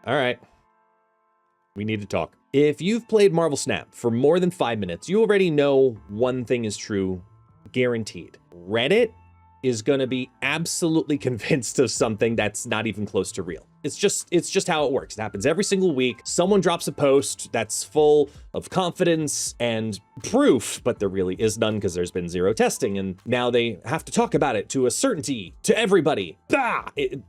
All right. We need to talk. If you've played Marvel Snap for more than 5 minutes, you already know one thing is true, guaranteed. Reddit is going to be absolutely convinced of something that's not even close to real. It's just how it works. It happens every single week. Someone drops a post that's full of confidence and proof, but there really is none because there's been zero testing, and now they have to talk about it to a certainty to everybody.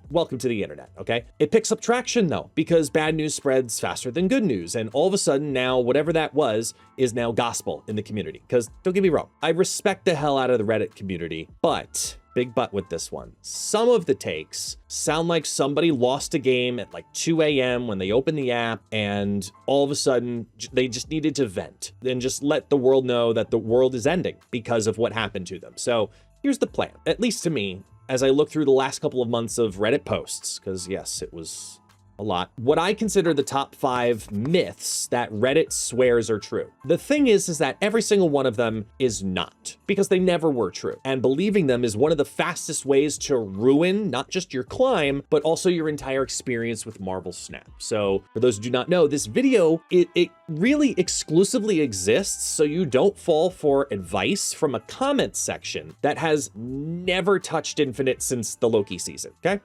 Welcome to the internet, okay? It picks up traction though, because bad news spreads faster than good news, and all of a sudden now whatever that was is now gospel in the community. Because don't get me wrong, I respect the hell out of the Reddit community, but big but with this one. Some of the takes sound like somebody lost a game at like 2 a.m. when they opened the app, and all of a sudden they just needed to vent and just let the world know that the world is ending because of what happened to them. So here's the plan, at least to me, as I look through the last couple of months of Reddit posts, because yes, it was a lot. What I consider the top 5 myths that Reddit swears are true. The thing is that every single one of them is not, because they never were true. And believing them is one of the fastest ways to ruin not just your climb, but also your entire experience with Marvel Snap. So for those who do not know, this video, it really exclusively exists so you don't fall for advice from a comment section that has never touched Infinite since the Loki season, okay?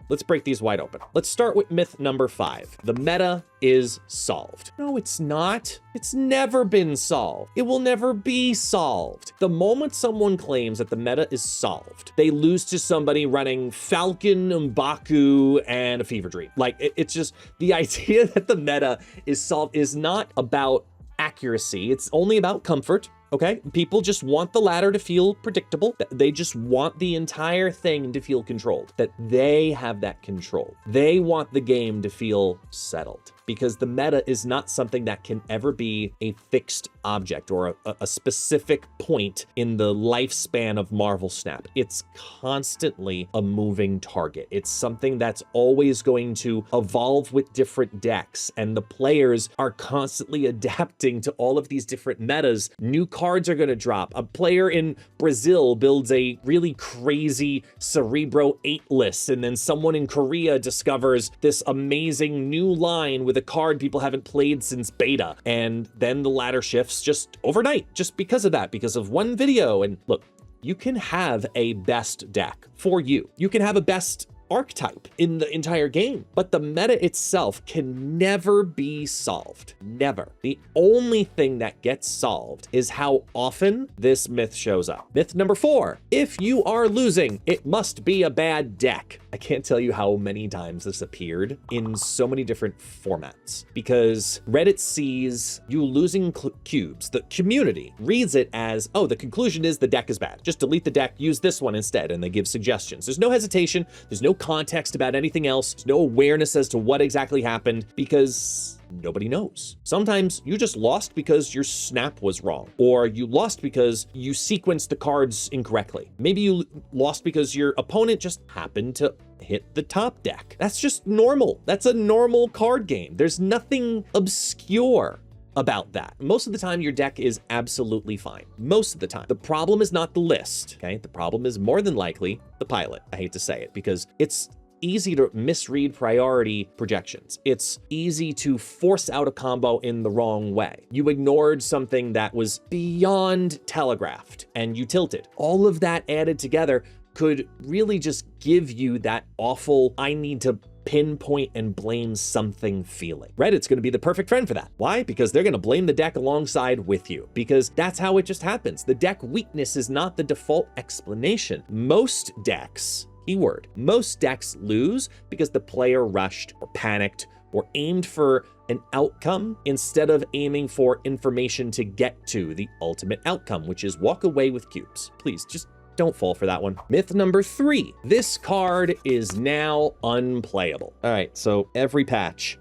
Let's break these wide open. Let's start with myth number 5. The meta is solved. No, it's not. It's never been solved. It will never be solved. The moment someone claims that the meta is solved, they lose to somebody running Falcon, M'Baku, and a Fever Dream. Like, it's just the idea that the meta is solved is not about accuracy. It's only about comfort. Okay, people just want the ladder to feel predictable. They just want the entire thing to feel controlled, that they have that control. They want the game to feel settled, because the meta is not something that can ever be a fixed object or a specific point in the lifespan of Marvel Snap. It's constantly a moving target. It's something that's always going to evolve with different decks, and the players are constantly adapting to all of these different metas. New cards are going to drop. A player in Brazil builds a really crazy Cerebro 8 list, and then someone in Korea discovers this amazing new line with a card people haven't played since beta, and then the ladder shifts just overnight just because of that, because of one video. And look, you can have a best deck for you. You can have a best archetype in the entire game, but the meta itself can never be solved. Never. The only thing that gets solved is how often this myth shows up. Myth number 4, if you are losing, it must be a bad deck. I can't tell you how many times this appeared in so many different formats, because Reddit sees you losing cubes. The community reads it as, oh, the conclusion is the deck is bad. Just delete the deck, use this one instead, and they give suggestions. There's no hesitation. There's no context about anything else. There's no awareness as to what exactly happened, because nobody knows. Sometimes you just lost because your snap was wrong, or you lost because you sequenced the cards incorrectly. Maybe you lost because your opponent just happened to hit the top deck. That's just normal. That's a normal card game. There's nothing obscure about that. Most of the time, your deck is absolutely fine. Most of the time. The problem is not the list, okay? The problem is more than likely the pilot. I hate to say it, because it's easy to misread priority projections. It's easy to force out a combo in the wrong way. You ignored something that was beyond telegraphed and you tilted. All of that added together could really just give you that awful, I need to pinpoint and blame something feeling. Reddit's going to be the perfect friend for that. Why? Because they're going to blame the deck alongside with you, because that's how it just happens. The deck weakness is not the default explanation. Most decks, keyword, most decks lose because the player rushed or panicked or aimed for an outcome instead of aiming for information to get to the ultimate outcome, which is walk away with cubes. Please just don't fall for that one. Myth number 3, this card is now unplayable. All right, so every patch,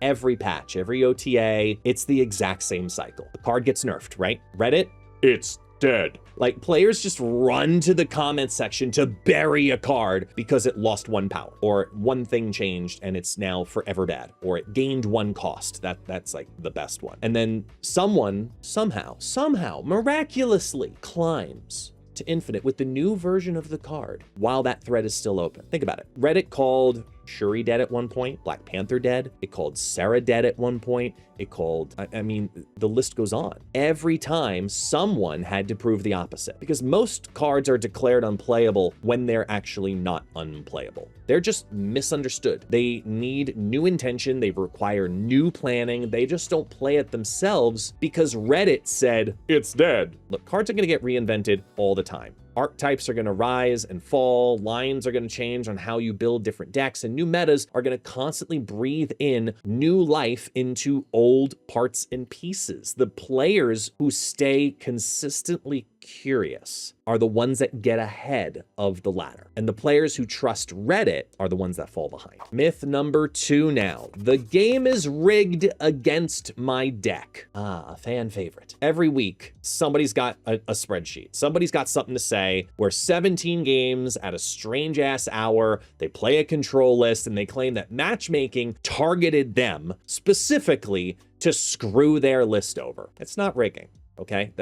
every OTA, it's the exact same cycle. The card gets nerfed, right? Reddit, it's dead. Like, players just run to the comment section to bury a card because it lost 1 power, or one thing changed and it's now forever bad, or it gained 1 cost. That's like the best one. And then someone somehow miraculously climbs to infinite with the new version of the card while that thread is still open. Think about it. Reddit called Shuri dead at one point, Black Panther dead. It called Sarah dead at one point. It called, I mean, the list goes on. Every time someone had to prove the opposite, because most cards are declared unplayable when they're actually not unplayable. They're just misunderstood. They need new intention. They require new planning. They just don't play it themselves because Reddit said, it's dead. Look, cards are gonna get reinvented all the time. Archetypes are going to rise and fall, lines are going to change on how you build different decks, and new metas are going to constantly breathe in new life into old parts and pieces. The players who stay consistently curious are the ones that get ahead of the ladder. And the players who trust Reddit are the ones that fall behind. Myth number 2 now. The game is rigged against my deck. Ah, a fan favorite. Every week, somebody's got a spreadsheet. Somebody's got something to say where 17 games at a strange ass hour, they play a control list and they claim that matchmaking targeted them specifically to screw their list over. It's not rigging. Okay,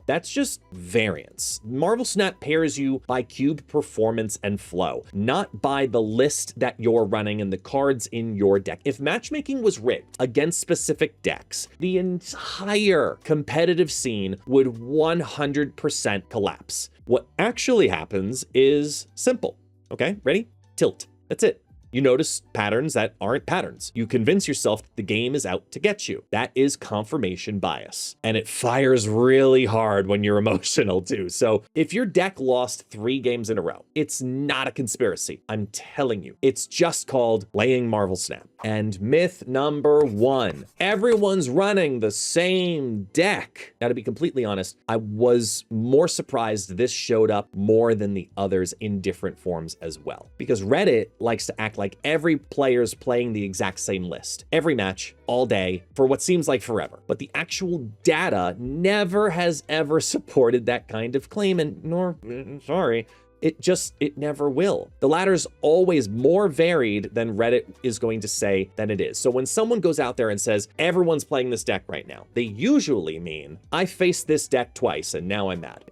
that's just variance. Marvel Snap pairs you by cube performance and flow, not by the list that you're running and the cards in your deck. If matchmaking was rigged against specific decks, the entire competitive scene would 100% collapse. What actually happens is simple. Okay, ready? Tilt. That's it. You notice patterns that aren't patterns. You convince yourself that the game is out to get you. That is confirmation bias. And it fires really hard when you're emotional too. So if your deck lost 3 games in a row, it's not a conspiracy. I'm telling you, it's just called playing Marvel Snap. And myth number 1, everyone's running the same deck. Now, to be completely honest, I was more surprised this showed up more than the others in different forms as well. Because Reddit likes to act like every player's playing the exact same list, every match, all day, for what seems like forever. But the actual data never has ever supported that kind of claim, and it never will. The ladder's always more varied than Reddit is going to say than it is. So when someone goes out there and says, everyone's playing this deck right now, they usually mean, I faced this deck twice and now I'm mad.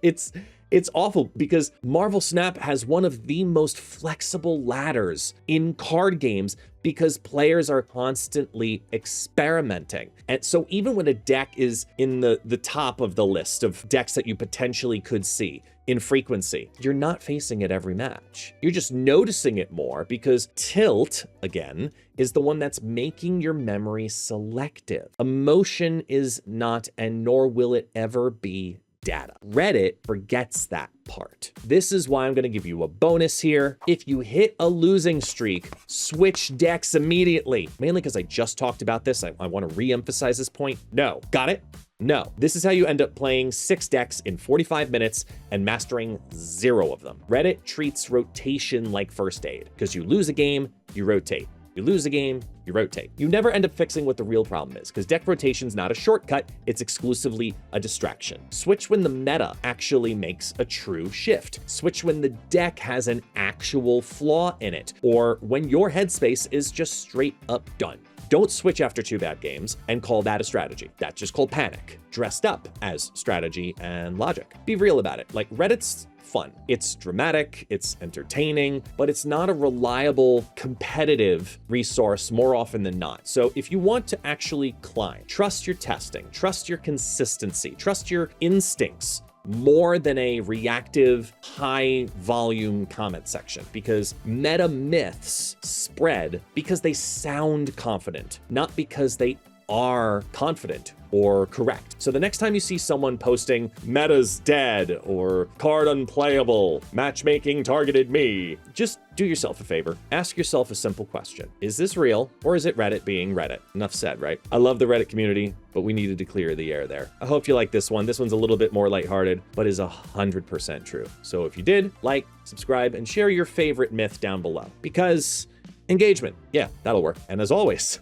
It's awful because Marvel Snap has one of the most flexible ladders in card games because players are constantly experimenting. And so even when a deck is in the top of the list of decks that you potentially could see in frequency, you're not facing it every match. You're just noticing it more because tilt, again, is the one that's making your memory selective. Emotion is not, and nor will it ever be, data. Reddit forgets that part. This is why I'm going to give you a bonus here. If you hit a losing streak, switch decks immediately. Mainly because I just talked about this. I want to re-emphasize this point. No. Got it? No. This is how you end up playing 6 decks in 45 minutes and mastering 0 of them. Reddit treats rotation like first aid because you lose a game, you rotate. You lose a game, you rotate. You never end up fixing what the real problem is, because deck rotation's not a shortcut, it's exclusively a distraction. Switch when the meta actually makes a true shift. Switch when the deck has an actual flaw in it, or when your headspace is just straight up done. Don't switch after 2 bad games and call that a strategy. That's just called panic, dressed up as strategy and logic. Be real about it. Like, Reddit's fun. It's dramatic, it's entertaining, but it's not a reliable competitive resource more often than not. So if you want to actually climb, trust your testing, trust your consistency, trust your instincts more than a reactive, high volume comment section, because meta myths spread because they sound confident, not because they are confident or correct. So the next time you see someone posting meta's dead or card unplayable, matchmaking targeted me, just do yourself a favor. Ask yourself a simple question. Is this real or is it Reddit being Reddit? Enough said, right? I love the Reddit community, but we needed to clear the air there. I hope you like this one. This one's a little bit more lighthearted, but is 100% true. So if you did, like, subscribe, and share your favorite myth down below, because engagement, yeah, that'll work. And as always,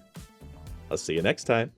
I'll see you next time.